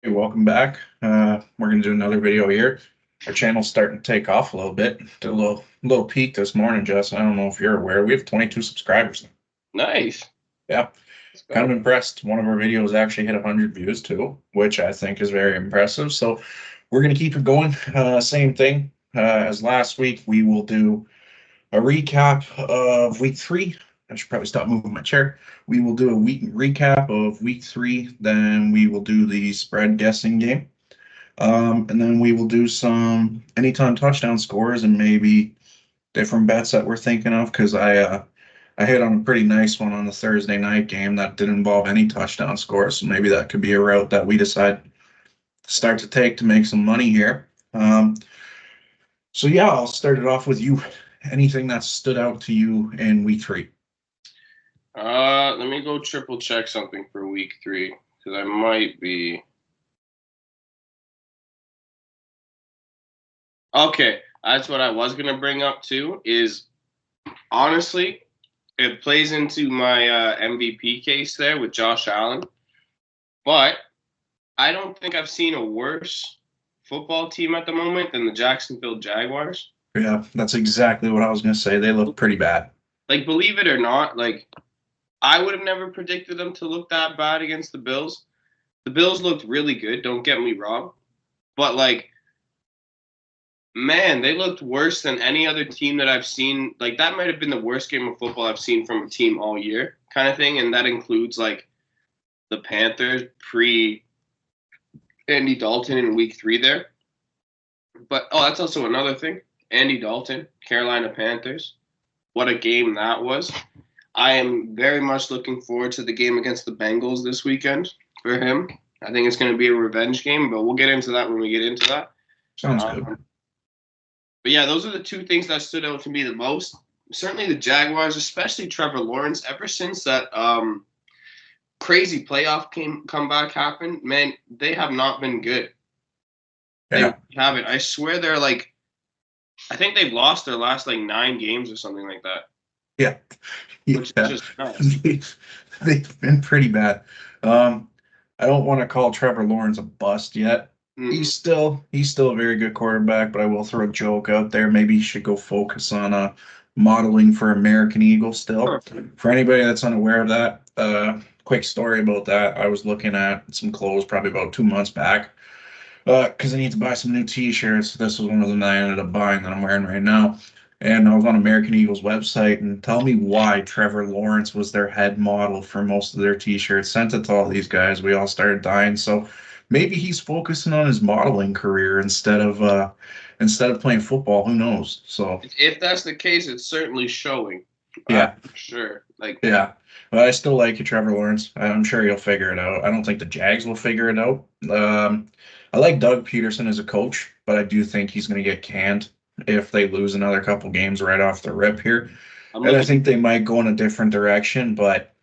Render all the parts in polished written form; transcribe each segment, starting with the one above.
Hey, welcome back. We're going to do another video here. Our channel's starting to take off a little bit. Did a little peak this morning, Jess. I don't know if you're aware. We have 22 subscribers. Nice. Yeah, Let's kind of go. impressed. One of our videos actually hit 100 views too, which I think is very impressive. So we're going to keep it going. Same thing as last week. We will do a recap of week 3. I should probably stop moving my chair. We will do a week recap of week 3. Then we will do the spread guessing game. And then we will do some anytime touchdown scores and maybe different bets that we're thinking of because I hit on a pretty nice one on the Thursday night game that didn't involve any touchdown scores. So maybe that could be a route that we decide to start to take to make some money here. So yeah, I'll start it off with you. Anything that stood out to you in week 3? Let me go triple check something for week 3 because I might be. Okay, that's what I was gonna bring up too. Is honestly, it plays into my MVP case there with Josh Allen, but I don't think I've seen a worse football team at the moment than the Jacksonville Jaguars. Yeah, that's exactly what I was going to say. They look pretty bad. Like, believe it or not, like I would have never predicted them to look that bad against the Bills. The Bills looked really good, don't get me wrong. But like, man, they looked worse than any other team that I've seen. Like that might have been the worst game of football I've seen from a team all year, kind of thing. And that includes like the Panthers pre Andy Dalton in week 3 there. But that's also another thing. Andy Dalton, Carolina Panthers. What a game that was. I am very much looking forward to the game against the Bengals this weekend for him. I think it's going to be a revenge game, but we'll get into that when we get into that. Sounds good. But yeah, those are the two things that stood out to me the most. Certainly the Jaguars, especially Trevor Lawrence, ever since that crazy playoff comeback happened, man, they have not been good. Yeah. They haven't. I swear they're like, I think they've lost their last like 9 games or something like that. Yeah. Which is just nuts. They've been pretty bad. I don't want to call Trevor Lawrence a bust yet. He's still a very good quarterback, but I will throw a joke out there. Maybe he should go focus on modeling for American Eagle still. For anybody that's unaware of that, quick story about that. I was looking at some clothes probably about 2 months back because I need to buy some new T-shirts. This was one of them that I ended up buying that I'm wearing right now. And I was on American Eagle's website, and tell me why Trevor Lawrence was their head model for most of their T-shirts. Sent it to all these guys. We all started dying. So maybe he's focusing on his modeling career instead of playing football. Who knows? So if that's the case, it's certainly showing. yeah, for sure. Like yeah. But I still like you, Trevor Lawrence. I'm sure he'll figure it out. I don't think the Jags will figure it out. I like Doug Peterson as a coach, but I do think he's going to get canned if they lose another couple games right off the rip here. And I think they might go in a different direction, but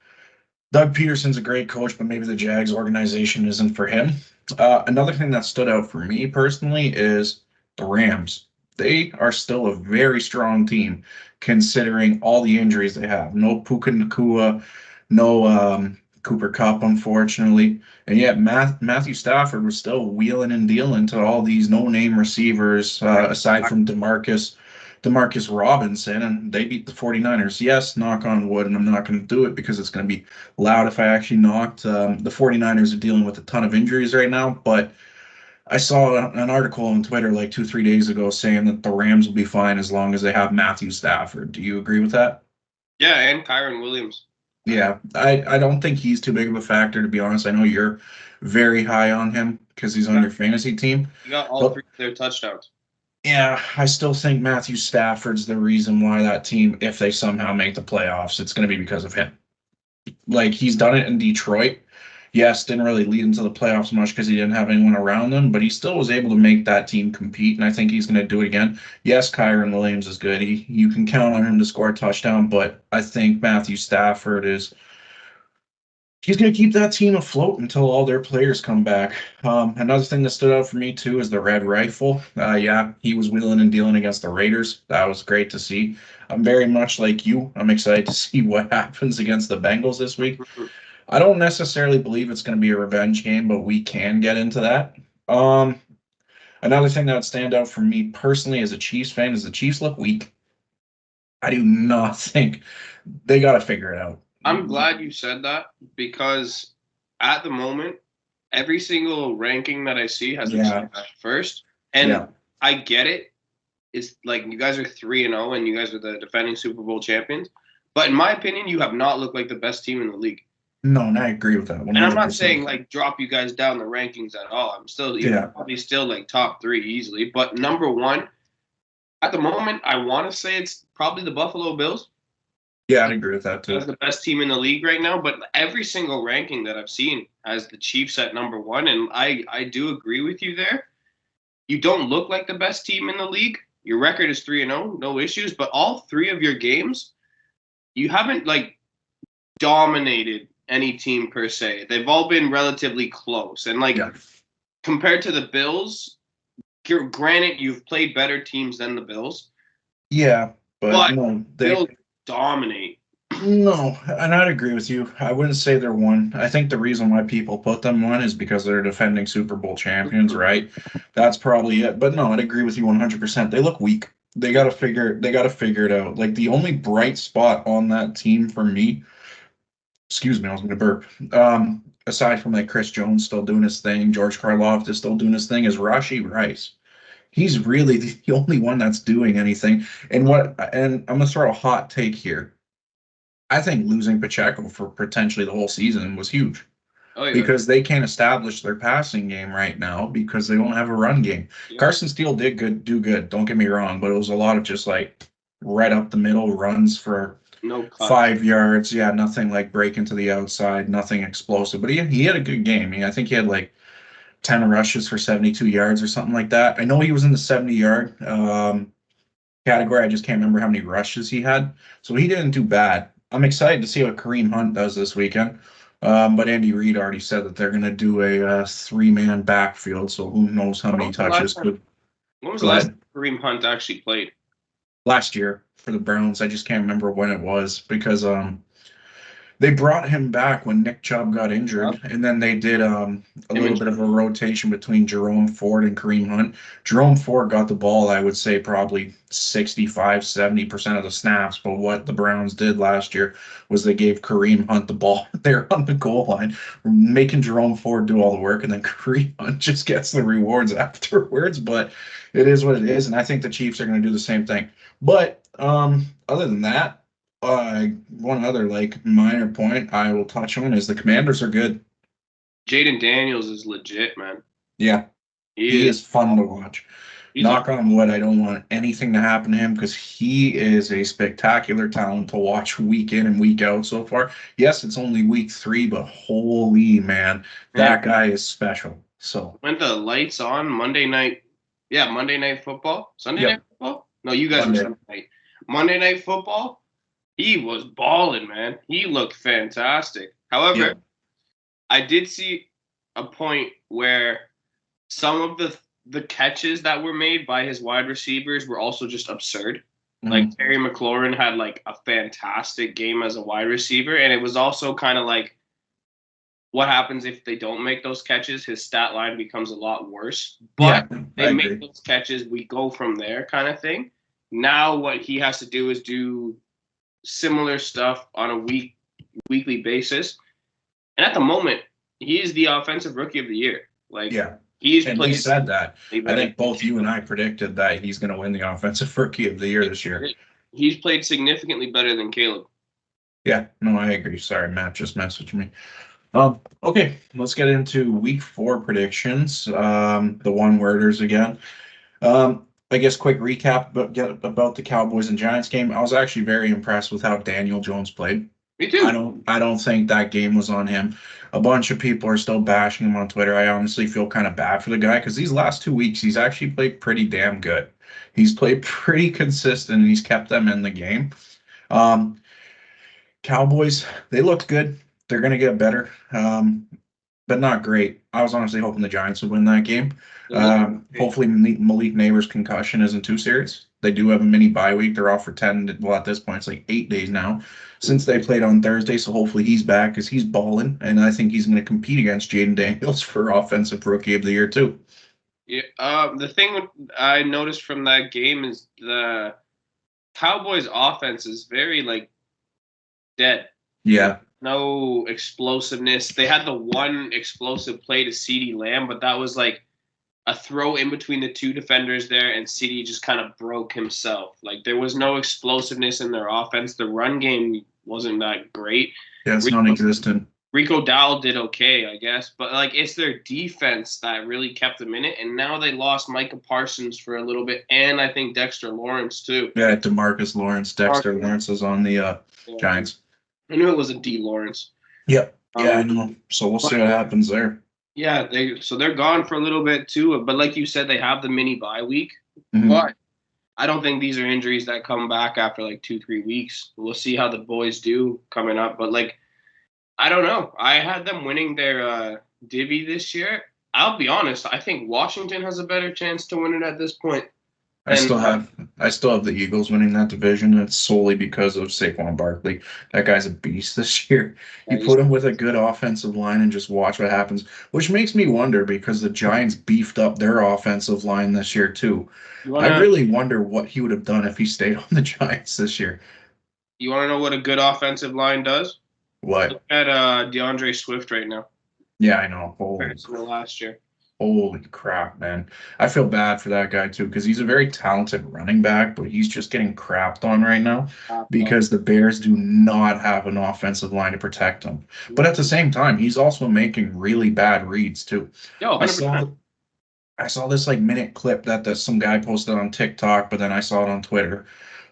Doug Peterson's a great coach, but maybe the Jags organization isn't for him. Another thing that stood out for me personally is the Rams. They are still a very strong team considering all the injuries they have. No Puka Nacua, no Cooper Kupp, unfortunately. And yet Matthew Stafford was still wheeling and dealing to all these no-name receivers aside from Demarcus Robinson, and they beat the 49ers. Yes, knock on wood, and I'm not going to do it because it's going to be loud if I actually knocked. The 49ers are dealing with a ton of injuries right now, but I saw an article on Twitter like 2, 3 days ago saying that the Rams will be fine as long as they have Matthew Stafford. Do you agree with that? Yeah, and Kyron Williams. Yeah, I don't think he's too big of a factor, to be honest. I know you're very high on him because he's on your fantasy team. You got all 3 of their touchdowns. Yeah, I still think Matthew Stafford's the reason why that team, if they somehow make the playoffs, it's going to be because of him. Like, he's done it in Detroit. Yes, didn't really lead him to the playoffs much because he didn't have anyone around him, but he still was able to make that team compete, and I think he's going to do it again. Yes, Kyron Williams is good. You can count on him to score a touchdown, but I think Matthew Stafford he's going to keep that team afloat until all their players come back. Another thing that stood out for me, too, is the Red Rifle. Yeah, he was wheeling and dealing against the Raiders. That was great to see. I'm very much like you. I'm excited to see what happens against the Bengals this week. I don't necessarily believe it's going to be a revenge game, but we can get into that. Um, Another thing that would stand out for me personally as a Chiefs fan is the Chiefs look weak. I do not think they got to figure it out. I'm glad you said that because at the moment, every single ranking that I see has the Yeah. Chiefs at first, and Yeah. I get it. It's like you guys are 3-0 and you guys are the defending Super Bowl champions. But in my opinion, you have not looked like the best team in the league. No, and I agree with that And I'm not 100%. saying like drop you guys down the rankings at all. I'm still Yeah. probably still like top 3 easily. But number 1 at the moment, I want to say it's probably the Buffalo Bills. Yeah, I'd agree with that too. As the best team in the league right now, but every single ranking that I've seen has the Chiefs at number 1, and I do agree with you there. You don't look like the best team in the league. Your record is 3-0, no issues, but all 3 of your games, you haven't like dominated any team per se. They've all been relatively close, and like compared to the Bills, granted you've played better teams than the Bills. Yeah, but no, Bills dominate. No, and I'd agree with you. I wouldn't say they're one. I think the reason why people put them one is because they're defending Super Bowl champions, right? That's probably it. But no, I'd agree with you 100%. They look weak. They got to figure it out. Like the only bright spot on that team for me, excuse me, I was going to burp. Aside from like Chris Jones still doing his thing, George Karloff is still doing his thing, is Rashee Rice. He's really the only one that's doing anything. And I'm going to throw a hot take here. I think losing Pacheco for potentially the whole season was huge. Oh, yeah. Because they can't establish their passing game right now because they don't have a run game. Yeah. Carson Steele did do good. Don't get me wrong, but it was a lot of just like right up the middle runs for 5 yards. Yeah, nothing like breaking to the outside, nothing explosive. But he had a good game. I think he had like 10 rushes for 72 yards or something like that. I know he was in the 70-yard category. I just can't remember how many rushes he had. So he didn't do bad. I'm excited to see what Kareem Hunt does this weekend. But Andy Reid already said that they're going to do a 3-man backfield, so who knows how many touches. When was the last time Kareem Hunt actually played? Last year for the Browns. I just can't remember when it was because they brought him back when Nick Chubb got injured, and then they did a little bit of a rotation between Jerome Ford and Kareem Hunt. Jerome Ford got the ball, I would say, probably 65-70% of the snaps, but what the Browns did last year was they gave Kareem Hunt the ball there on the goal line, making Jerome Ford do all the work, and then Kareem Hunt just gets the rewards afterwards, but it is what it is, and I think the Chiefs are going to do the same thing. But other than that, one other like minor point I will touch on is the Commanders are good. Jaden Daniels is legit, man. Yeah, he is fun to watch. Knock on wood, I don't want anything to happen to him because he is a spectacular talent to watch week in and week out so far. Yes, it's only week 3, but holy man, that guy is special. So when the lights on Monday night, Monday Night Football, Sunday Night Football. No, you guys were Sunday night. Monday Night Football. He was balling, man. He looked fantastic. However, I did see a point where some of the catches that were made by his wide receivers were also just absurd. Mm-hmm. Like Terry McLaurin had like a fantastic game as a wide receiver, and it was also kind of like what happens if they don't make those catches? His stat line becomes a lot worse. But they make those catches, we go from there kind of thing. Now what he has to do is do similar stuff on a weekly basis, and at the moment he is the offensive rookie of the year. Like he said that. I think both you and I predicted that he's going to win the offensive rookie of the year this year. He's played significantly better than Caleb. Yeah, no, I agree. Sorry, Matt just messaged me. Okay, let's get into week 4 predictions. The one-worders again. I guess quick recap about the Cowboys and Giants game. I was actually very impressed with how Daniel Jones played. Me too. I don't think that game was on him. A bunch of people are still bashing him on Twitter. I honestly feel kind of bad for the guy because these last 2 weeks he's actually played pretty damn good. He's played pretty consistent and he's kept them in the game. Cowboys, they looked good. They're going to get better, but not great. I was honestly hoping the Giants would win that game. Hopefully Malik Neighbors' concussion isn't too serious. They do have a mini bye week. They're off for 10. Well, at this point, it's like 8 days now. since they played on Thursday. So hopefully he's back because he's balling, and I think he's going to compete against Jaden Daniels for Offensive Rookie of the Year too. Yeah. The thing I noticed from that game is the Cowboys' offense is very like dead. Yeah. No explosiveness. They had the one explosive play to CeeDee Lamb, but that was like a throw in between the two defenders there, and CeeDee just kind of broke himself. Like there was no explosiveness in their offense. The run game wasn't that great. Yeah, it's non-existent. Rico Dowell did okay, I guess, but like it's their defense that really kept them in it. And now they lost Micah Parsons for a little bit, and I think Dexter Lawrence too. Yeah, DeMarcus Lawrence, Dexter Lawrence is on the Giants. I knew it was a D Lawrence. Yep. Yeah, I know. So we'll see what happens there. Yeah, they're gone for a little bit too. But like you said, they have the mini bye week. Mhm. But I don't think these are injuries that come back after like 2-3 weeks. We'll see how the boys do coming up. But like, I don't know. I had them winning their divvy this year. I'll be honest. I think Washington has a better chance to win it at this point. I still have the Eagles winning that division. It's solely because of Saquon Barkley. That guy's a beast this year. You put him with a good offensive line and just watch what happens, which makes me wonder because the Giants beefed up their offensive line this year too. I really wonder what he would have done if he stayed on the Giants this year. You want to know what a good offensive line does? What? Look at DeAndre Swift right now. Yeah, I know. Last year. Holy crap, man. I feel bad for that guy too, because he's a very talented running back, but he's just getting crapped on right now because the Bears do not have an offensive line to protect him. But at the same time, he's also making really bad reads too. Yo, I saw this like minute clip that some guy posted on TikTok, but then I saw it on Twitter.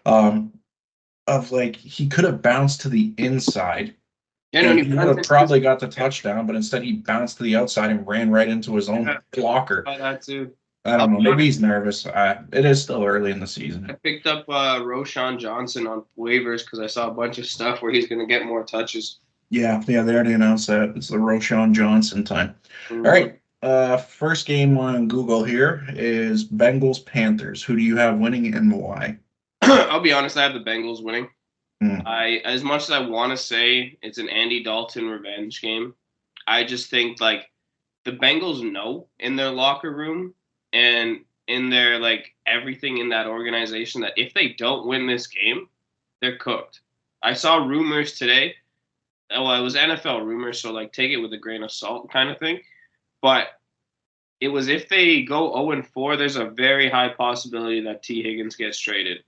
Of like he could have bounced to the inside. Yeah, he would have probably got the touchdown, but instead he bounced to the outside and ran right into his own blocker. That too. I don't know. Maybe he's nervous. It is still early in the season. I picked up Roschon Johnson on waivers because I saw a bunch of stuff where he's going to get more touches. Yeah, they already announced that. It's the Roschon Johnson time. Mm-hmm. All right. First game on Google here is Bengals-Panthers. Who do you have winning and why? I'll be honest, I have the Bengals winning. As much as I want to say it's an Andy Dalton revenge game, I just think like the Bengals know in their locker room and in their like everything in that organization that if they don't win this game, they're cooked. I saw rumors today. Well, it was NFL rumors, so like take it with a grain of salt kind of thing. But it was if they go 0-4, there's a very high possibility that T. Higgins gets traded.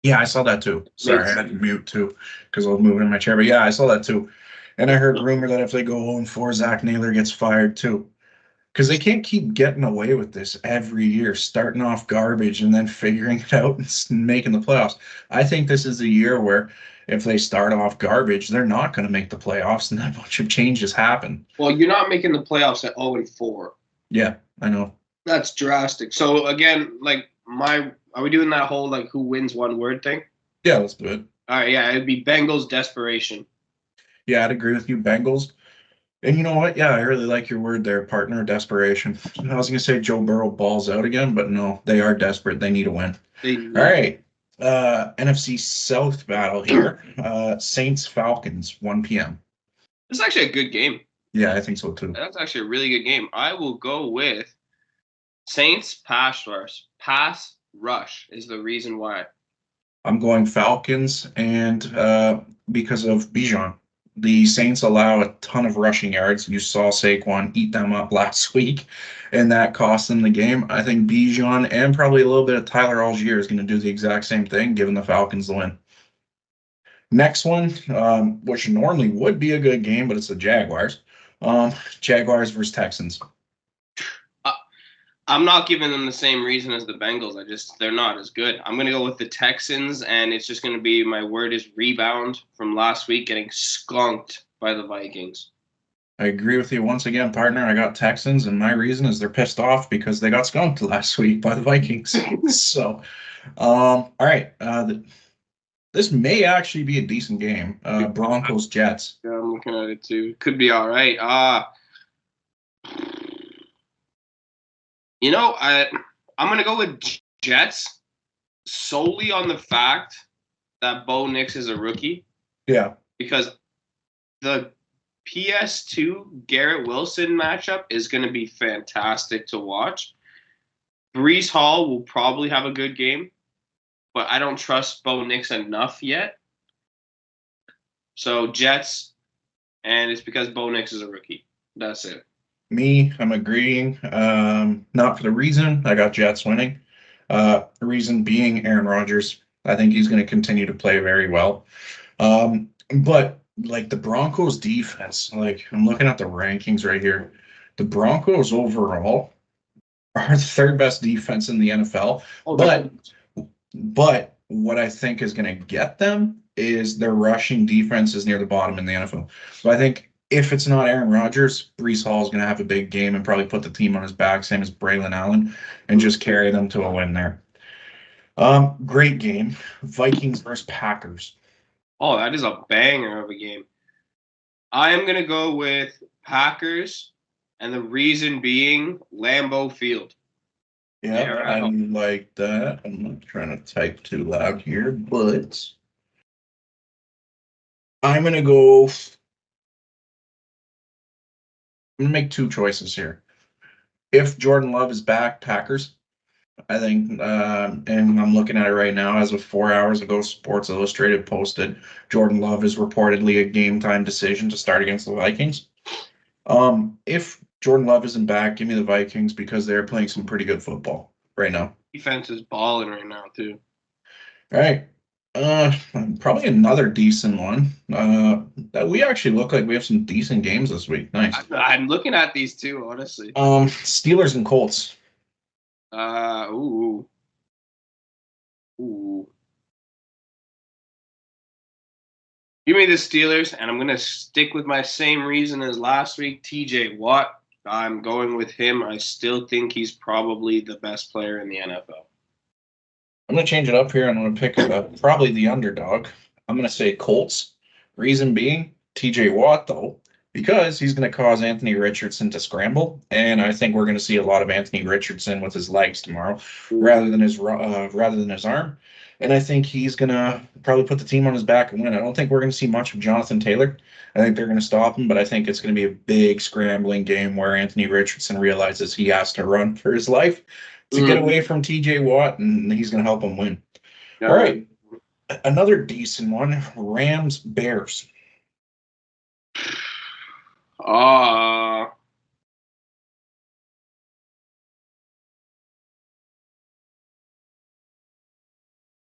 Yeah, I saw that too. Sorry, I had to mute too because I was moving in my chair. But yeah, I saw that too. And I heard rumor that if they go 0-4, Zach Naylor gets fired too. Because they can't keep getting away with this every year, starting off garbage and then figuring it out and making the playoffs. I think this is a year where if they start off garbage, they're not going to make the playoffs and a bunch of changes happen. Well, you're not making the playoffs at 0-4. Yeah, I know. That's drastic. So again, like are we doing that whole like who wins one word thing? Yeah, let's do it. All right, yeah, it'd be Bengals desperation. Yeah, I'd agree with you, Bengals. And you know what? Yeah, I really like your word there, partner, desperation. I was going to say Joe Burrow balls out again, but no, they are desperate. They need a win. All right. NFC South battle here. Saints-Falcons, 1 p.m. This is actually a good game. Yeah, I think so too. That's actually a really good game. I will go with Saints pass rush is the reason why. I'm going Falcons, and because of Bijan. The Saints allow a ton of rushing yards. You saw Saquon eat them up last week, and that cost them the game. I think Bijan and probably a little bit of Tyler Algier is going to do the exact same thing, giving the Falcons the win. Next one, which normally would be a good game, but it's the Jaguars. Jaguars versus Texans. I'm not giving them the same reason as the Bengals. They're not as good. I'm going to go with the Texans, and it's just going to be, my word is rebound from last week, getting skunked by the Vikings. I agree with you once again, partner. I got Texans, and my reason is they're pissed off because they got skunked last week by the Vikings. So, all right. This may actually be a decent game. Broncos-Jets. Yeah, I'm looking at it too. Could be all right. You know, I'm going to go with Jets solely on the fact that Bo Nix is a rookie. Yeah. because the PS2 Garrett Wilson matchup is going to be fantastic to watch. Brees Hall will probably have a good game, but I don't trust Bo Nix enough yet. So Jets, and it's because Bo Nix is a rookie. That's it. I'm agreeing. Not for the reason I got Jets winning. The reason being Aaron Rodgers. I think he's going to continue to play very well. But like the Broncos defense, like I'm looking at the rankings right here. The Broncos overall are the third best defense in the NFL. Oh, But what I think is going to get them is their rushing defense is near the bottom in the NFL. So I think if it's not Aaron Rodgers, Brees Hall is going to have a big game and probably put the team on his back, same as Braylon Allen, and just carry them to a win there. Great game. Vikings versus Packers. oh, that is a banger of a game. I am going to go with Packers, and the reason being Lambeau Field. Yeah, I like that. I'm not trying to type too loud here, but I'm going to go. I'm going to make two choices here. If Jordan Love is back, Packers. I think, and I'm looking at it right now. As of 4 hours ago, Sports Illustrated posted Jordan Love is reportedly a game time decision to start against the Vikings. If Jordan Love isn't back, give me the Vikings because they're playing some pretty good football right now. Defense is balling right now too. All right. Probably another decent one. We actually look like we have some decent games this week. Nice. I'm looking at these two, honestly. Steelers and Colts. Ooh. Give me the Steelers, and I'm going to stick with my same reason as last week, TJ Watt. I'm going with him. I still think he's probably the best player in the NFL. I'm going to change it up here. I'm going to pick probably the underdog. I'm going to say Colts. Reason being, TJ Watt, though, because he's going to cause Anthony Richardson to scramble. And I think we're going to see a lot of Anthony Richardson with his legs tomorrow rather than his arm. And I think he's going to probably put the team on his back and win. I don't think we're going to see much of Jonathan Taylor. I think they're going to stop him, but I think it's going to be a big scrambling game where Anthony Richardson realizes he has to run for his life to get away from TJ Watt, and he's going to help him win. All right. Another decent one, Rams Bears.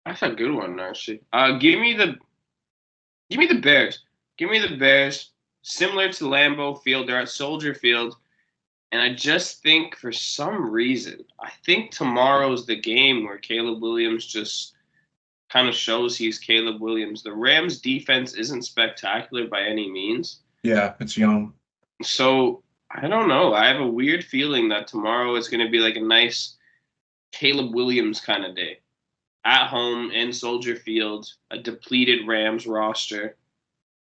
That's a good one, actually. Give me the Bears. Give me the Bears. Similar to Lambeau Field, they're at Soldier Field. And I just think for some reason, I think tomorrow's the game where Caleb Williams just kind of shows he's Caleb Williams. The Rams defense isn't spectacular by any means. Yeah, it's young. So I don't know. I have a weird feeling that tomorrow is going to be like a nice Caleb Williams kind of day. At home in Soldier Field, a depleted Rams roster.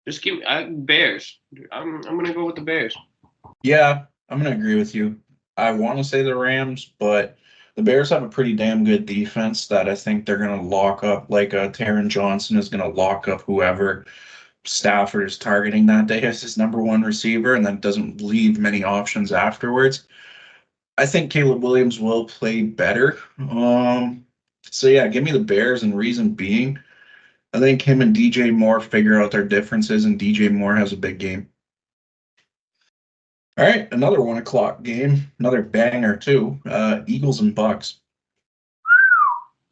Just give me Bears. I'm going to go with the Bears. Yeah, I'm going to agree with you. I want to say the Rams, but the Bears have a pretty damn good defense that I think they're going to lock up. Like Taron Johnson is going to lock up whoever Stafford is targeting that day as his number one receiver, and then doesn't leave many options afterwards. I think Caleb Williams will play better. So yeah, give me the Bears, and reason being, I think him and DJ Moore figure out their differences, and DJ Moore has a big game. All right, another 1 o'clock game, another banger too. Eagles and Bucks.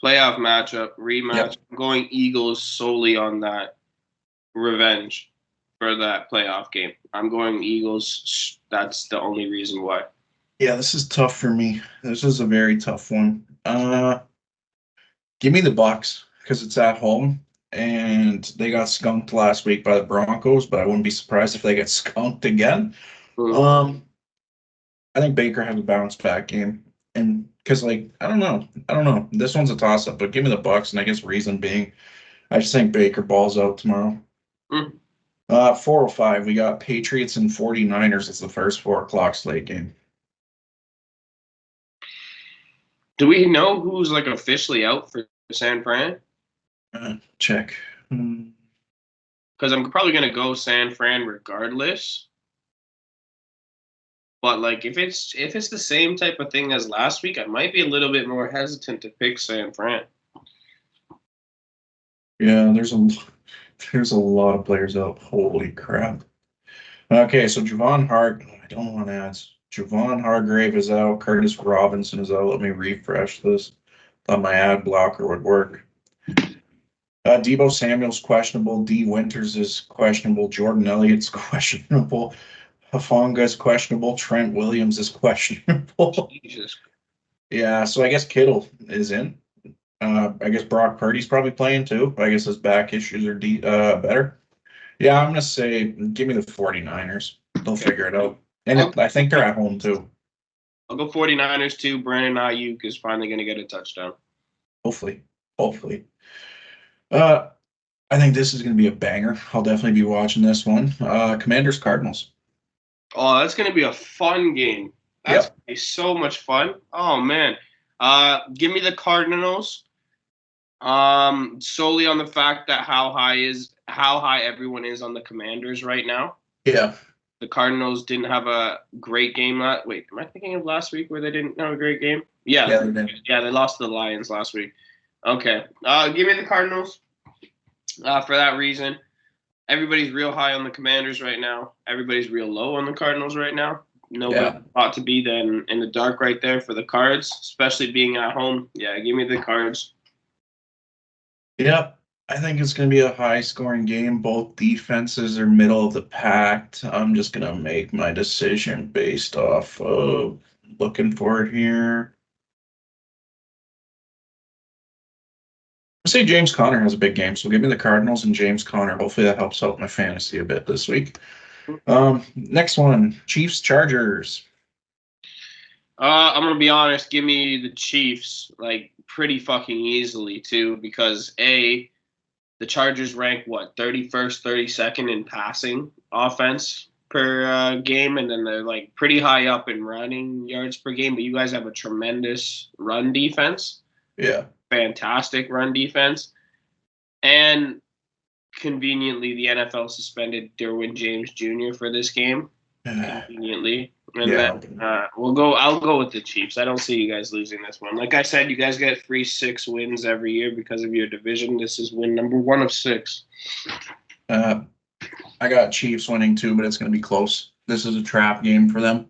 Playoff matchup, rematch. Yep. I'm going Eagles solely on that revenge for that playoff game. I'm going Eagles. That's the only reason why. Yeah, this is tough for me. This is a very tough one. Give me the Bucks because it's at home, and they got skunked last week by the Broncos, but I wouldn't be surprised if they get skunked again. I think Baker has a bounce back game, and because I don't know. This one's a toss up, but give me the Bucks, and I guess reason being, I just think Baker balls out tomorrow. 4:05, we got Patriots and 49ers. It's the first 4 o'clock slate game. Do we know who's officially out for San Fran? Check. because I'm probably gonna go San Fran regardless. But like if it's the same type of thing as last week, I might be a little bit more hesitant to pick San Fran. Yeah, there's a lot of players out. Holy crap. Okay, so Javon Hart, I don't want ads. Javon Hargrave is out. Curtis Robinson is out. Let me refresh this. Thought my ad blocker would work. Debo Samuel's questionable. D. Winters is questionable. Jordan Elliott's questionable. Hafanga is questionable. Trent Williams is questionable. Jesus. Yeah, so I guess Kittle is in. I guess Brock Purdy's probably playing too. I guess his back issues are better. Yeah, I'm gonna say give me the 49ers. They'll figure it out. And I think they're at home too. I'll go 49ers too. Brandon Ayuk is finally gonna get a touchdown. Hopefully. I think this is gonna be a banger. I'll definitely be watching this one. Commanders Cardinals. Oh, that's gonna be a fun game. That's gonna be so much fun. Oh man. Give me the Cardinals. Solely on the fact that how high everyone is on the Commanders right now. Yeah. The Cardinals didn't have a great game wait, am I thinking of last week where they didn't have a great game? Yeah, they lost to the Lions last week. Okay. Give me the Cardinals. For that reason. Everybody's real high on the Commanders right now. Everybody's real low on the Cardinals right now. Nobody ought to be then in the dark right there for the Cards, especially being at home. Yeah, give me the Cards. Yeah, I think it's going to be a high-scoring game. Both defenses are middle of the pack. I'm just going to make my decision based off of looking for it here. I say James Conner has a big game, so give me the Cardinals and James Conner. Hopefully that helps out my fantasy a bit this week. Next one, Chiefs Chargers. I'm gonna be honest. Give me the Chiefs, like pretty fucking easily too, because the Chargers rank 31st, 32nd in passing offense per game, and then they're like pretty high up in running yards per game. But you guys have a tremendous run defense. Yeah. Fantastic run defense. And conveniently, the NFL suspended Derwin James Jr. for this game. Conveniently. And then I'll go with the Chiefs. I don't see you guys losing this one. Like I said, you guys get free 6 wins every year because of your division. This is win number 1 of 6. I got Chiefs winning too, but it's going to be close. This is a trap game for them.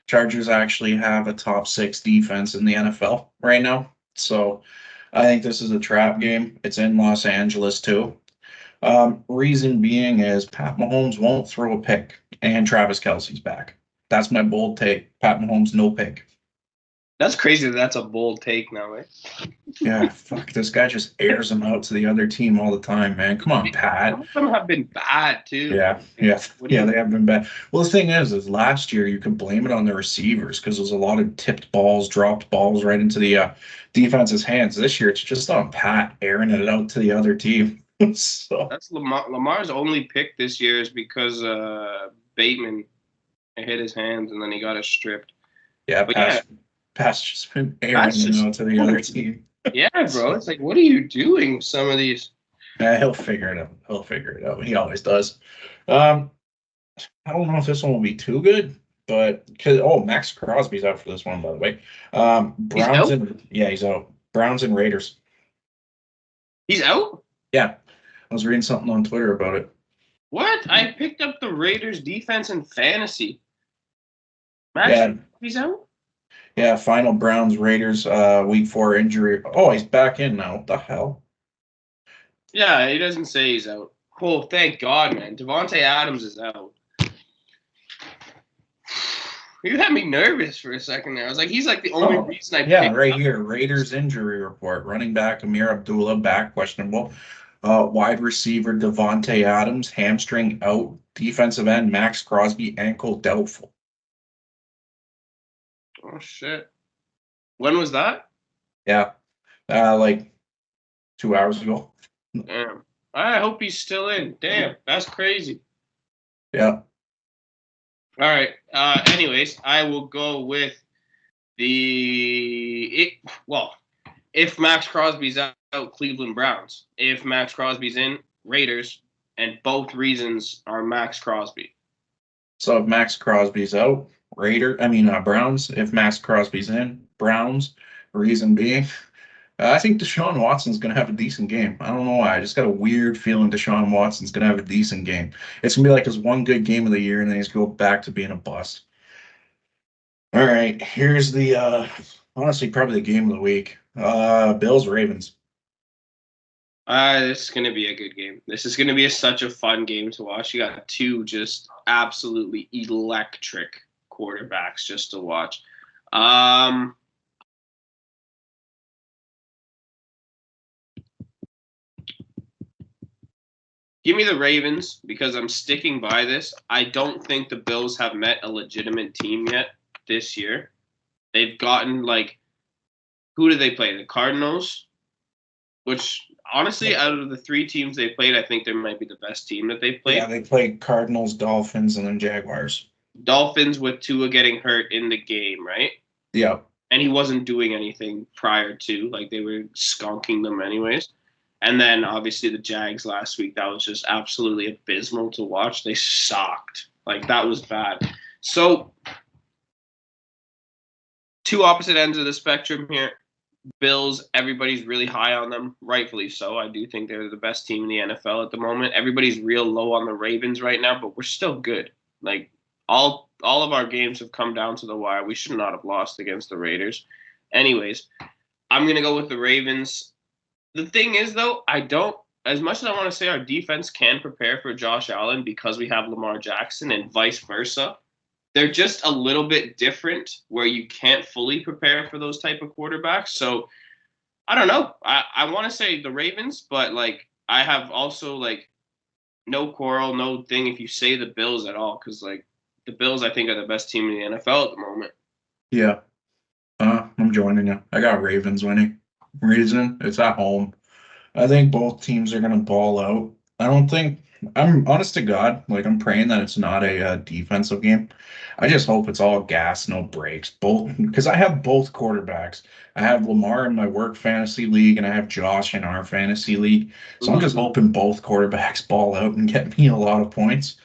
Chargers actually have a top 6 defense in the NFL right now. So I think this is a trap game. It's in Los Angeles too. Reason being is Pat Mahomes won't throw a pick and Travis Kelce's back. That's my bold take. Pat Mahomes, no pick. That's crazy that's a bold take now, eh? Yeah, fuck. This guy just airs them out to the other team all the time, man. Come on, Pat. Some of them have been bad, too. Yeah, they have been bad. Well, the thing is last year you could blame it on the receivers because there's a lot of tipped balls, dropped balls right into the defense's hands. This year it's just on Pat airing it out to the other team. So that's Lamar's only pick this year is because Bateman hit his hands and then he got it stripped. Yeah, Pat's just been airing it out to the other team. Yeah, bro. It's like, what are you doing with some of these? He'll figure it out. He always does. I don't know if this one will be too good, but Max Crosby's out for this one, by the way. He's out. Browns and Raiders. He's out? Yeah. I was reading something on Twitter about it. What? I picked up the Raiders defense in fantasy. Max Crosby's out? Yeah, final Browns Raiders week 4 injury. Oh, he's back in now. What the hell? Yeah, he doesn't say he's out. Oh, thank God, man. Davante Adams is out. You had me nervous for a second there. I was like, he's like the only reason I picked right here. Raiders injury report. Running back Amir Abdullah back questionable. Wide receiver Davante Adams hamstring out. Defensive end Max Crosby ankle doubtful. Oh shit! When was that? Yeah, like 2 hours ago. Damn. I hope he's still in. Damn, that's crazy. Yeah. All right. Anyways, I will go with if Max Crosby's out, Cleveland Browns. If Max Crosby's in, Raiders. and both reasons are Max Crosby. So if Max Crosby's out, Browns. If Max Crosby's in, Browns. Reason being, I think Deshaun Watson's going to have a decent game. I don't know why. I just got a weird feeling Deshaun Watson's going to have a decent game. It's going to be like his one good game of the year, and then he's going to go back to being a bust. All right, here's the honestly probably the game of the week. Bills Ravens. This is going to be a good game. This is going to be such a fun game to watch. You got two just absolutely electric quarterbacks just to watch. Give me the Ravens because I'm sticking by this. I don't think the Bills have met a legitimate team yet this year. They've gotten who do they play? The Cardinals, which honestly, out of the three teams they played, I think they might be the best team that they've played. Yeah, they played Cardinals, Dolphins, and then Jaguars. Dolphins with Tua getting hurt in the game, right? Yeah. And he wasn't doing anything prior to, they were skunking them anyways. And then obviously the Jags last week, that was just absolutely abysmal to watch. They sucked. That was bad. So two opposite ends of the spectrum here. Bills, everybody's really high on them, rightfully so. I do think they're the best team in the NFL at the moment. Everybody's real low on the Ravens right now, but we're still good. All of our games have come down to the wire. We should not have lost against the Raiders. Anyways, I'm going to go with the Ravens. The thing is, though, as much as I want to say our defense can prepare for Josh Allen because we have Lamar Jackson and vice versa, they're just a little bit different where you can't fully prepare for those type of quarterbacks. So I don't know. I want to say the Ravens, but I have also no quarrel, no thing if you say the Bills at all because the Bills I think are the best team in the NFL at the moment. Yeah. I'm joining you. I got Ravens winning. Reason, it's at home. I think both teams are going to ball out. I'm honest to God, I'm praying that it's not a defensive game. I just hope it's all gas, no breaks. Both, because I have both quarterbacks. I have Lamar in my work fantasy league, and I have Josh in our fantasy league. So I'm just hoping both quarterbacks ball out and get me a lot of points.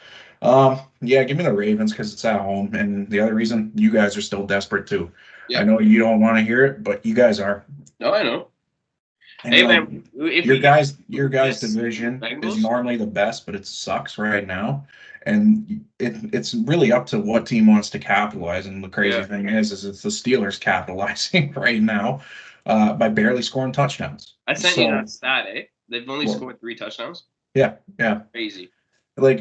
Yeah, give me the Ravens because it's at home, and the other reason you guys are still desperate too. Yep. I know you don't want to hear it, but you guys are. No, I know. And hey man, your guys' division is normally the best, but it sucks right now. And it's really up to what team wants to capitalize. And the crazy thing is it's the Steelers capitalizing right now by barely scoring touchdowns. I sent you that stat, eh? They've only scored 3 touchdowns. Yeah. Crazy. I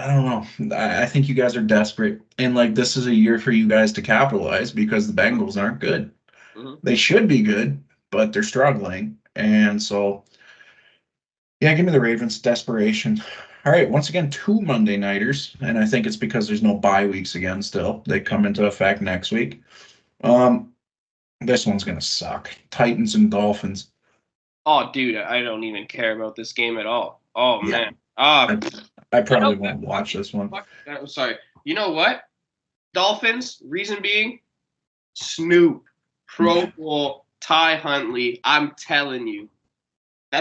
don't know. I think you guys are desperate. And this is a year for you guys to capitalize because the Bengals aren't good. Mm-hmm. They should be good, but they're struggling. And so, yeah, give me the Ravens. Desperation. All right, once again, 2 Monday nighters, and I think it's because there's no bye weeks again still. They come into effect next week. This one's going to suck. Titans and Dolphins. Oh, dude, I don't even care about this game at all. Oh, yeah. man. I probably won't watch this one. I'm sorry. You know what? Dolphins, reason being, Snoop, Pro Bowl, Ty Huntley. I'm telling you.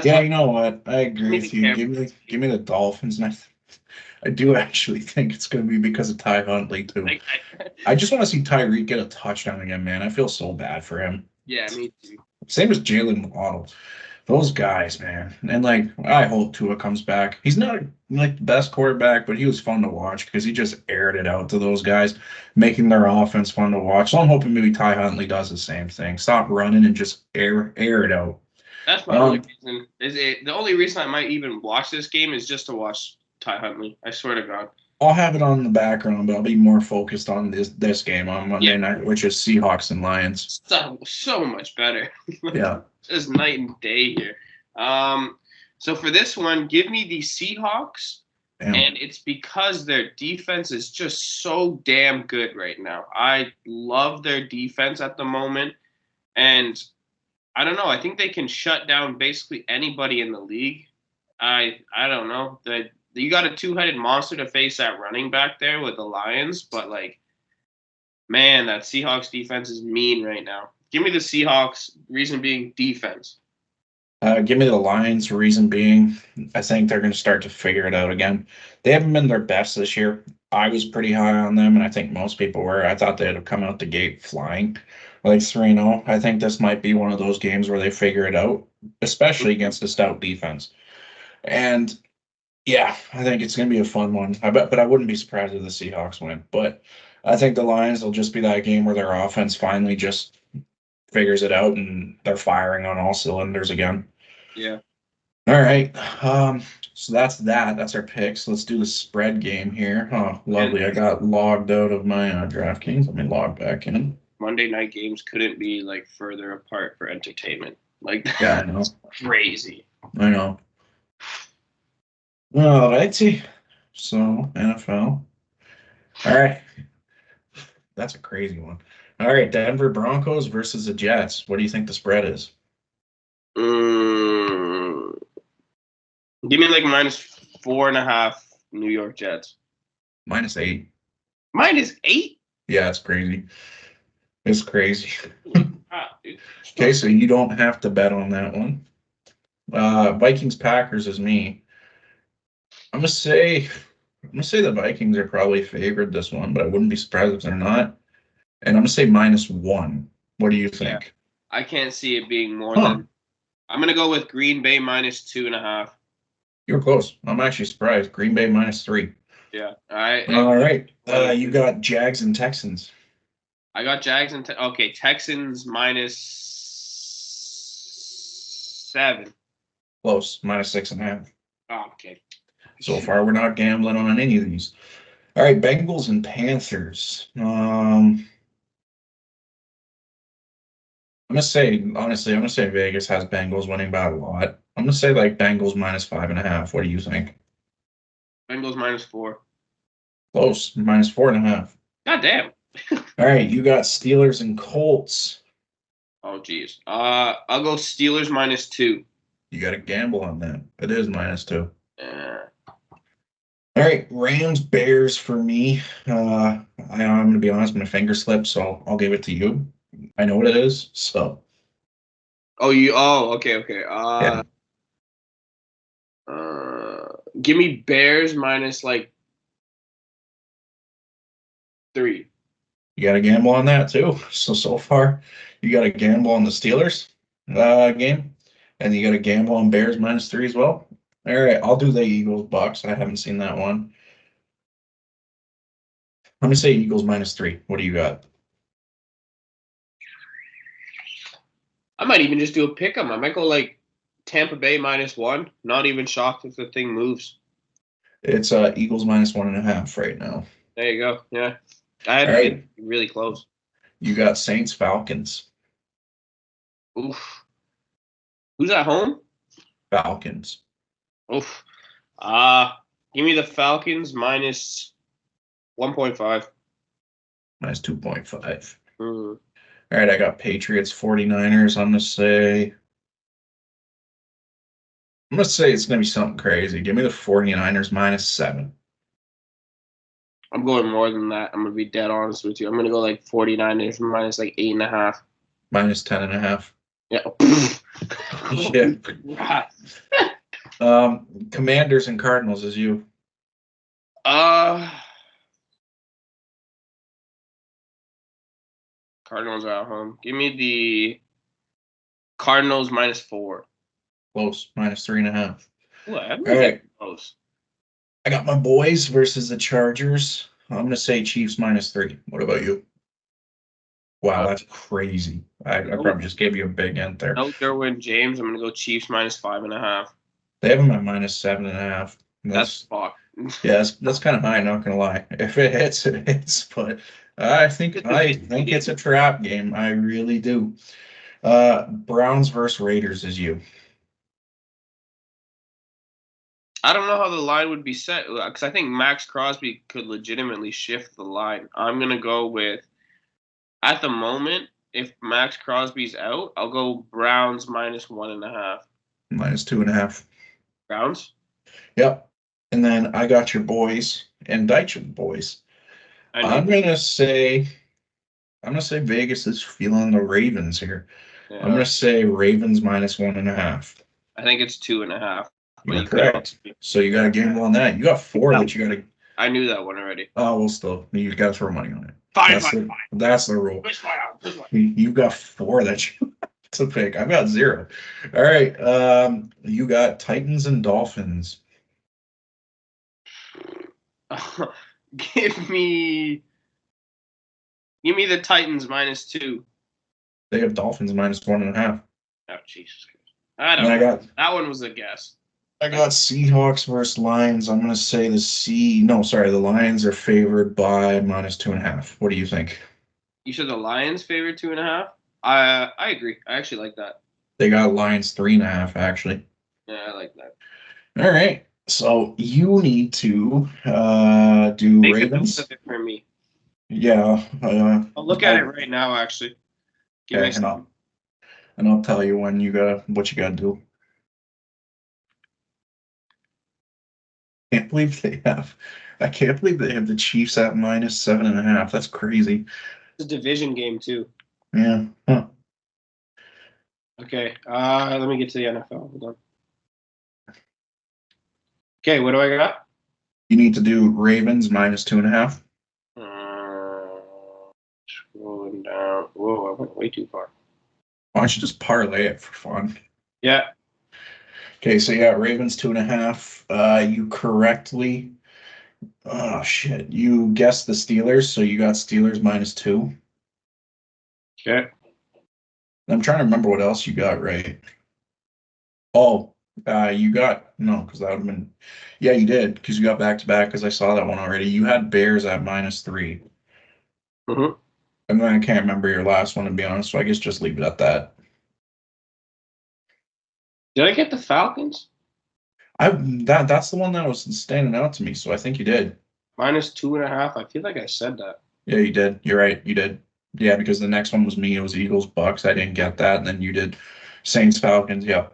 You know what? I agree with you. Give me the Dolphins, and I do actually think it's going to be because of Ty Huntley too. I just want to see Tyreek get a touchdown again, man. I feel so bad for him. Yeah, me too. Same as Jalen Waddle. Those guys, man. And I hope Tua comes back. He's not the best quarterback, but he was fun to watch because he just aired it out to those guys, making their offense fun to watch. So I'm hoping maybe Ty Huntley does the same thing. Stop running and just air it out. That's my only reason. The only reason I might even watch this game is just to watch Ty Huntley. I swear to God. I'll have it on the background, but I'll be more focused on this game on Monday night, which is Seahawks and Lions. So much better. Yeah. Just night and day here. So for this one, give me the Seahawks. Damn. And it's because their defense is just so damn good right now. I love their defense at the moment. And I don't know. I think they can shut down basically anybody in the league. I don't know. You got a 2-headed monster to face that running back there with the Lions, but man, that Seahawks defense is mean right now. Give me the Seahawks, reason being defense. Give me the Lions. Reason being, I think they're going to start to figure it out again. They haven't been their best this year. I was pretty high on them, and I think most people were. I thought they'd have come out the gate flying, like 3-0. I think this might be one of those games where they figure it out, especially against a stout defense. And yeah, I think it's going to be a fun one. I bet, but I wouldn't be surprised if the Seahawks win. But I think the Lions will just be that game where their offense finally just figures it out and they're firing on all cylinders again. Yeah. All right. So that's that. That's our picks. Let's do the spread game here. Oh, lovely. I got logged out of my DraftKings. Let me log back in. Monday night games couldn't be like further apart for entertainment. Like Yeah, I know. crazy. I know. All righty. So NFL. All right. That's a crazy one. All right, Denver Broncos versus the Jets. What do you think the spread is? Give me like -4.5 New York Jets. -8. -8? Yeah, it's crazy. It's crazy. Ah, dude. Okay, so you don't have to bet on that one. Vikings Packers is me. I'm gonna say the Vikings are probably favored this one, but I wouldn't be surprised if they're not. And I'm gonna say -1. What do you think? I can't see it being more Huh. than. I'm gonna go with Green Bay -2.5. You were close. I'm actually surprised. Green Bay -3. Yeah. All right. You got Jags and Texans. I got Jags and okay, Texans -7. Close. -6.5. Oh, okay. So far, we're not gambling on any of these. All right, Bengals and Panthers. I'm gonna say honestly, I'm gonna say Vegas has Bengals winning by a lot. I'm gonna say like Bengals -5.5. What do you think? Bengals -4. Close. -4.5. God damn. All right, you got Steelers and Colts. Oh geez. I'll go Steelers -2. You got to gamble on that. It is -2. Uh, All right, Rams Bears for me. I'm gonna be honest, my finger slipped, so I'll give it to you. I know what it is, so okay. yeah. Give me Bears -3. You got to gamble on that too. So far, you got to gamble on the Steelers game, and you got to gamble on Bears -3 as well. All right, I'll do the Eagles Bucks. I haven't seen that one. I'm gonna say Eagles -3. What do you got? I might even just do a pick 'em. I might go like Tampa Bay -1. Not even shocked if the thing moves. It's Eagles -1.5 right now. There you go. Yeah. I had All right. really close. You got Saints Falcons. Oof. Who's at home? Falcons. Oof. Give me the Falcons -1.5. -2.5. Mm. All right, I got Patriots 49ers. I'm gonna say it's gonna be something crazy. Give me the 49ers -7. I'm going more than that. I'm gonna be dead honest with you. I'm gonna go like 49ers -8.5. -10.5. Yeah. Yeah. Commanders and Cardinals is you. Cardinals are at home. Give me the Cardinals -4. Close. -3.5. Ooh, I'm All right. close. I got my boys versus the Chargers. I'm gonna say Chiefs -3. What about you? Wow, that's crazy. I probably just gave you a big hint there. No Derwin James. I'm gonna go Chiefs -5.5. They have them at -7.5. That's fucked. Yeah, that's kind of high. Not gonna lie. If it hits, it hits. But I think it's a trap game. I really do. Browns versus Raiders is you. I don't know how the line would be set because I think Max Crosby could legitimately shift the line. I'm gonna go with, at the moment, if Max Crosby's out, I'll go Browns -1.5. -2.5. Browns. Yep. And then I got your boys and Deitch boys. I'm gonna say Vegas is feeling the Ravens here. Yeah. I'm gonna say Ravens -1.5. I think it's 2.5. You're correct. So you got to gamble on that. You got 4 that you got to. I knew that one already. Oh, well, still, you got to throw money on it. Fine. That's the rule. You got 4 that you to pick. I've got 0. All right. You got Titans and Dolphins. Give me the Titans -2. They have Dolphins -1.5. Oh, Jesus Christ. I don't know. That one was a guess. I got Seahawks versus Lions. I'm going to say the Lions are favored by -2.5. What do you think? You said the Lions favored 2.5? I agree. I actually like that. They got Lions 3.5, actually. Yeah, I like that. All right. So you need to do Make Ravens. a note of it for me. Yeah. I'll look at it right now, actually. Give me a second. And I'll tell you what you got to do. I can't believe they have the Chiefs at -7.5. That's crazy. It's a division game too. Yeah. Huh. Okay. Let me get to the NFL. Hold on. Okay, what do I got? You need to do Ravens -2.5. Scrolling down. Whoa, I went way too far. Why don't you just parlay it for fun? Yeah. Okay, so yeah, Ravens 2.5. You correctly. Oh shit! You guessed the Steelers, so you got Steelers -2. Okay. I'm trying to remember what else you got right. Oh, you got no, because that would have been. Yeah, you did, because you got back-to-back. Because I saw that one already. You had Bears at -3. Mm-hmm. And then I can't remember your last one, to be honest. So I guess just leave it at that. Did I get the Falcons? That's the one that was standing out to me. So I think you did. -2.5. I feel like I said that. Yeah, you did. You're right. You did. Yeah, because the next one was me. It was Eagles Bucks. I didn't get that, and then you did Saints Falcons. Yeah.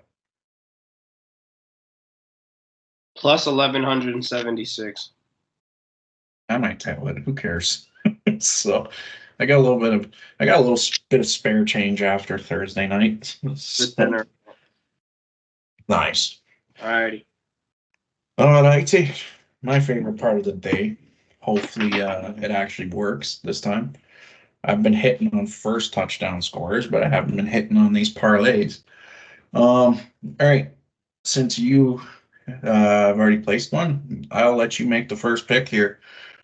Plus 1,176. I might tell it. Who cares? So I got a little bit of spare change after Thursday night. Dinner. Nice. Alrighty. All righty. My favorite part of the day. Hopefully it actually works this time. I've been hitting on first touchdown scores, but I haven't been hitting on these parlays. All right. Since you have already placed one, I'll let you make the first pick here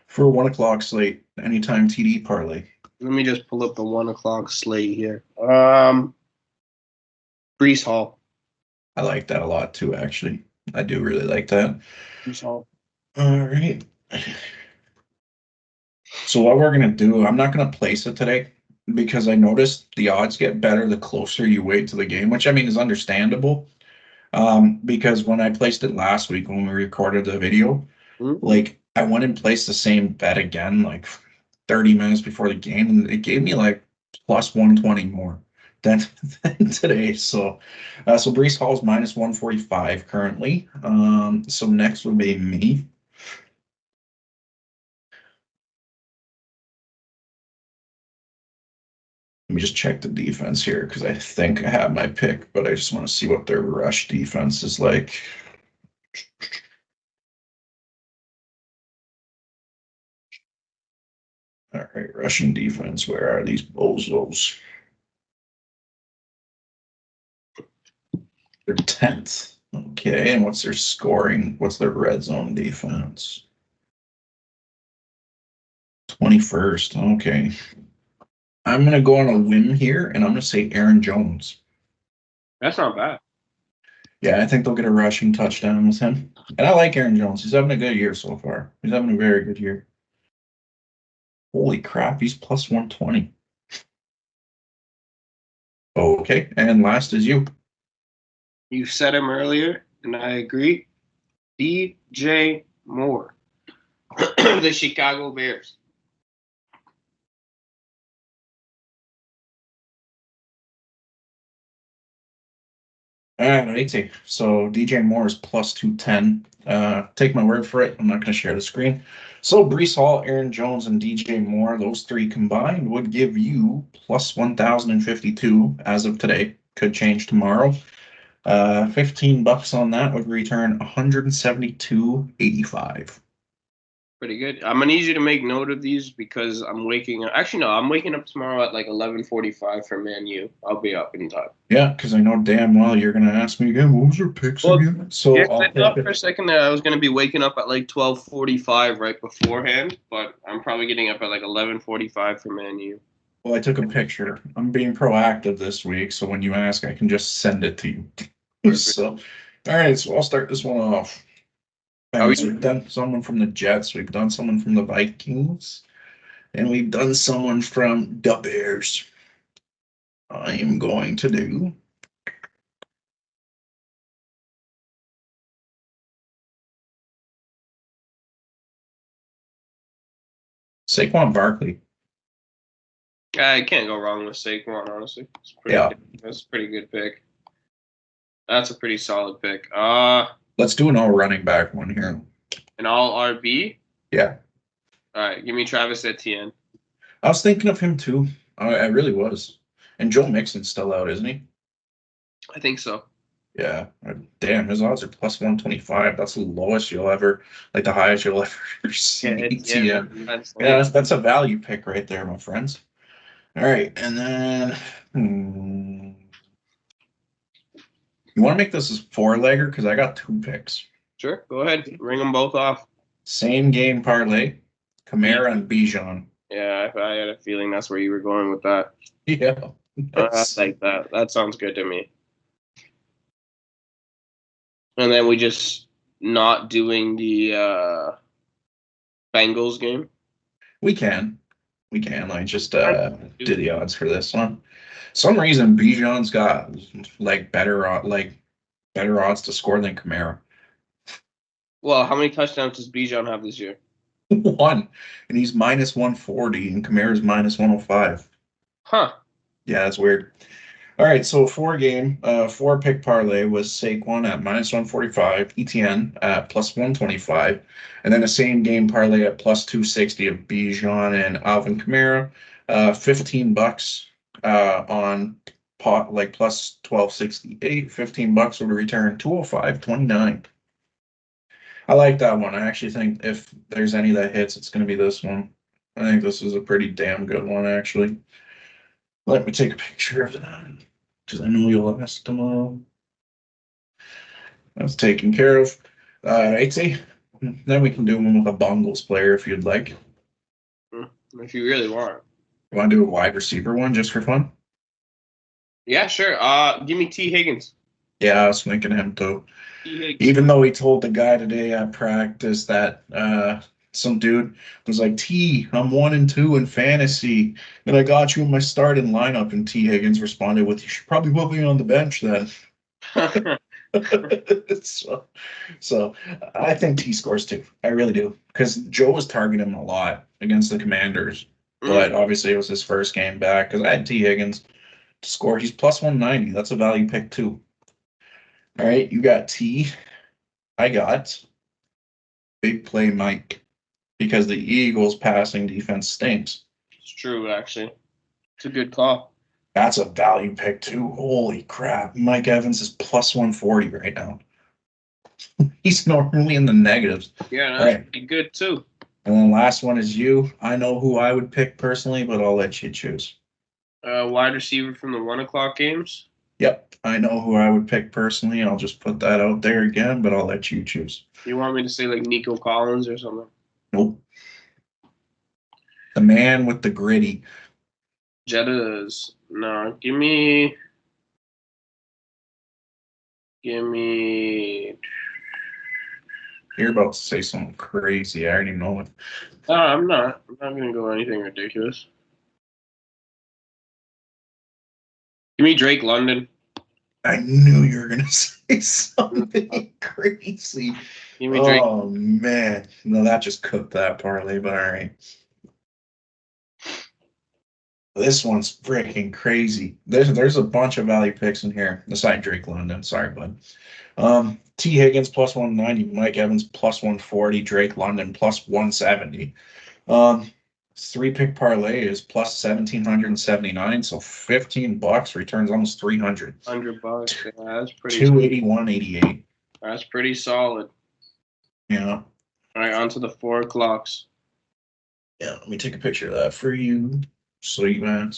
for 1 o'clock slate. Anytime TD parlay. Let me just pull up the 1 o'clock slate here. Breece Hall. I like that a lot too, actually. I do really like that. Breece Hall. All right. So what we're going to do, I'm not going to place it today because I noticed the odds get better the closer you wait to the game, which I mean is understandable. Because when I placed it last week when we recorded the video, like I went and placed the same bet again like 30 minutes before the game, and it gave me like plus 120 more than today. So Breece Hall's -145 currently. So next would be me. Let me just check the defense here because I think I have my pick, but I just want to see what their rush defense is like. All right, rushing defense. Where are these bozos? They're 10th. Okay, and what's their scoring? What's their red zone defense? 21st. Okay. I'm going to go on a whim here, and I'm going to say Aaron Jones. That's not bad. Yeah, I think they'll get a rushing touchdown with him. And I like Aaron Jones. He's having a good year so far. He's having a very good year. Holy crap, he's plus 120. Okay, and last is you. You said him earlier, and I agree. DJ Moore. The Chicago Bears. Alrighty. So DJ Moore is plus 210. Take my word for it. I'm not going to share the screen. So Breece Hall, Aaron Jones, and DJ Moore, those three combined would give you plus 1,052 as of today. Could change tomorrow. $15 on that would return 172.85. Pretty good. I'm gonna need you to make note of these because I'm waking up. Actually, no, I'm waking up tomorrow at like 11:45 for Man U. I'll be up in time. Yeah, because I know damn well you're gonna ask me again. What was your picks Well, again? So yeah, I'll I pick thought for a it. second there I was gonna be waking up at like 12:45 right beforehand, but I'm probably getting up at like 11:45 for Man U. Well, I took a picture. I'm being proactive this week, so when you ask, I can just send it to you. Perfect. So, all right, so I'll start this one off. All Are right, we? so we've done someone from the Jets, we've done someone from the Vikings, and we've done someone from the Bears. I am going to do Saquon Barkley. I can't go wrong with Saquon. Honestly, it's pretty. Yeah, That's a pretty good pick. That's a pretty solid pick. let's do an all running back one here. An all RB. Yeah, All right, give me Travis Etienne. I was thinking of him too. I really was. And Joe Mixon's still out, isn't he? I think so. Yeah. Damn, his odds are plus 125. That's the lowest you'll ever, like the highest you'll ever see. Yeah. That's Yeah, that's a value pick right there, my friends. All right. And then you want to make this as four-legger? Because I got two picks. sure. Go ahead, ring them both off. Same game parlay, Kamara and Bijan. Yeah, I had a feeling that's where you were going with that. Yeah. I like that. That sounds good to me. And then we just not doing the Bengals game. We can. We can. I just do the odds for this one. Some reason Bijan's got like better odds to score than Kamara. Well, how many touchdowns does Bijan have this year? One, and he's minus 140, and Kamara's minus 105. Huh. Yeah, that's weird. All right, so four pick parlay was Saquon at minus 145, ETN at plus 125, and then the same game parlay at plus 260 of Bijan and Alvin Kamara. $15 on pot like plus 1268. $15 would return 205.29. I like that one. I actually think if there's any that hits, it's going to be this one. I think this is a pretty damn good one, actually. Let me take a picture of that because I know you'll ask tomorrow. That's taken care of. I'd say then we can do one with a Bungles player if you'd like. If you really want. You want to do a wide receiver one just for fun? Yeah, sure. Give me T. Higgins. Yeah, I was thinking him too. T. Higgins. Even though he told the guy today at practice that some dude was like, T, I'm 1-2 in fantasy, and I got you in my starting lineup. And T. Higgins responded with, "You should probably put me on the bench then." so I think T scores too. I really do. Because Joe was targeting him a lot against the Commanders. But obviously it was his first game back because I had T. Higgins to score. He's plus 190. That's a value pick too. All right, you got T. I got Big Play Mike because the Eagles' passing defense stinks. It's true, actually. It's a good call. That's a value pick too. Holy crap. Mike Evans is plus 140 right now. He's normally in the negatives. Yeah, that's pretty good too. And then last one is you. I know who I would pick personally, but I'll let you choose. Wide receiver from the 1:00 games. Yep, I know who I would pick personally. I'll just put that out there again, but I'll let you choose. You want me to say like Nico Collins or something? Nope. The man with the gritty. Jettas. No, give me. You're about to say something crazy. I already know it. I'm not. I'm not gonna go anything ridiculous. Give me Drake London. I knew you were gonna say something crazy. Give me Drake. Oh man, no, that just cooked that parlay. But all right, this one's freaking crazy. There's a bunch of value picks in here. Aside Drake London, sorry, bud. T. Higgins plus 190, Mike Evans plus 140, Drake London plus 170. 3-pick parlay is plus 1,779, so $15 returns almost 300. $100. Yeah, that's pretty. 281.88. That's pretty solid. Yeah. All right, on to the 4 o'clocks. Yeah, let me take a picture of that for you. Sweet man.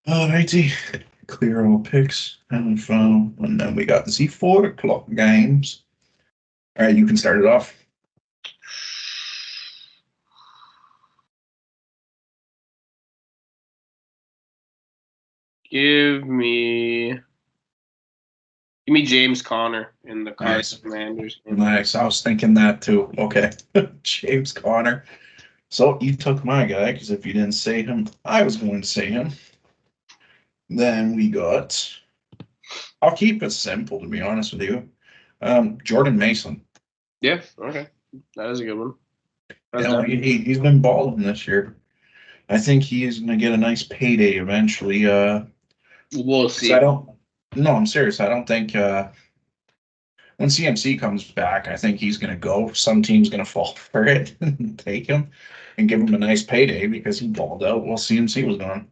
Alrighty. Clear all picks and phone. And then we got the 4 o'clock games. All right, you can start it off. Give me James Conner in the Nice. Commanders. Nice. I was thinking that too. Okay. James Conner. So you took my guy because if you didn't say him, I was going to say him. Then we got, I'll keep it simple to be honest with you. Jordan Mason. Yeah, okay. That is a good one. Yeah, he's been balling this year. I think he is going to get a nice payday eventually. We'll see. No, I'm serious. I don't think when CMC comes back, I think he's going to go. Some team's going to fall for it and take him and give him a nice payday because he balled out while CMC was gone.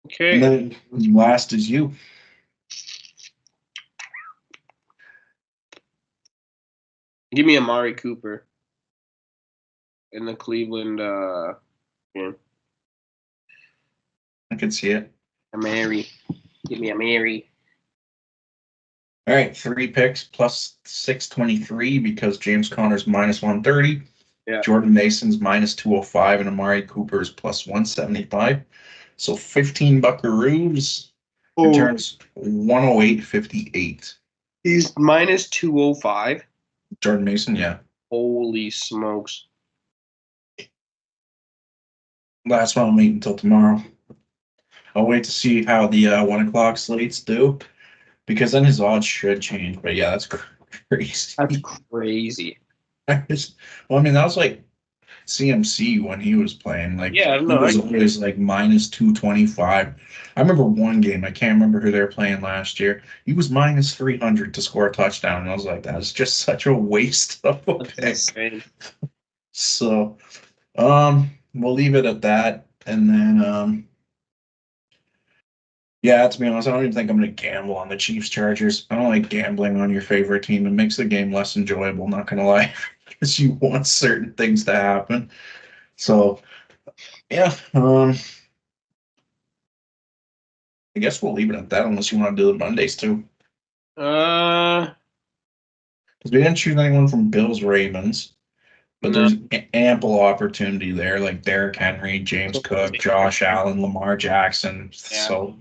Okay. And then last is you. Give me Amari Cooper in the Cleveland game. I can see it. Amari. Give me Amari. All right, 3 picks plus 623 because James Conner's minus 130. Yeah. Jordan Mason's minus 205 and Amari Cooper's plus 175. So 15 buckaroos returns 108.58. He's minus 205. Jordan Mason, yeah. Holy smokes. Last one, I'll wait until tomorrow. I'll wait to see how the 1 o'clock slates do because then his odds should change. But yeah, that's crazy. That's crazy. Well, I mean, that was like CMC when he was playing. Like, yeah, he was always like minus 225. I remember one game, I can't remember who they were playing last year. He was minus 300 to score a touchdown. And I was like, that's just such a waste of a pick. So, we'll leave it at that. And then, yeah, to be honest, I don't even think I'm going to gamble on the Chiefs Chargers. I don't like gambling on your favorite team. It makes the game less enjoyable, not going to lie, because you want certain things to happen. So, yeah, I guess we'll leave it at that unless you want to do the Mondays too. Because we didn't choose anyone from Bills Ravens, but there's ample opportunity there, like Derrick Henry, James Cook, Josh Allen, Lamar Jackson. Yeah. So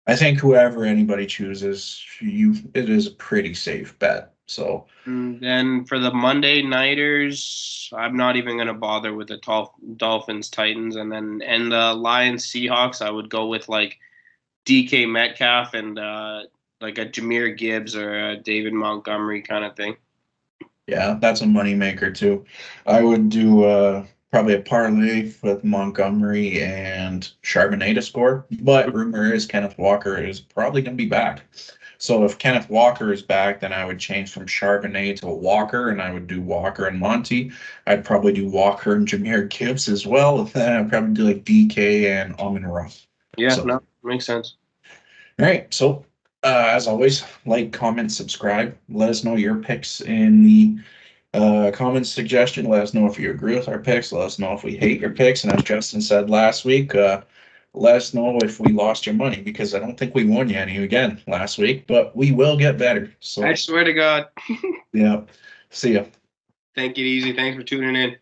I think whoever anybody chooses, it is a pretty safe bet. So then for the Monday nighters, I'm not even going to bother with the Dolphins Titans, and the Lions Seahawks, I would go with like DK Metcalf and like a Jahmyr Gibbs or a David Montgomery kind of thing. Yeah, that's a moneymaker too. I would do probably a parlay with Montgomery and Charbonnet to score, but rumor is Kenneth Walker is probably going to be back. So if Kenneth Walker is back, then I would change from Charbonnet to Walker, and I would do Walker and Monty. I'd probably do Walker and Jahmyr Gibbs as well. Then I'd probably do like DK and Amon-Ra. Yeah, so, no, makes sense. All right, so as always, like, comment, subscribe. Let us know your picks in the comment suggestion. Let us know if you agree with our picks. Let us know if we hate your picks. And as Justin said last week, let us know if we lost your money, because I don't think we won you any again last week, but we will get better. So I swear to God. Yeah. See ya. Take it easy. Thanks for tuning in.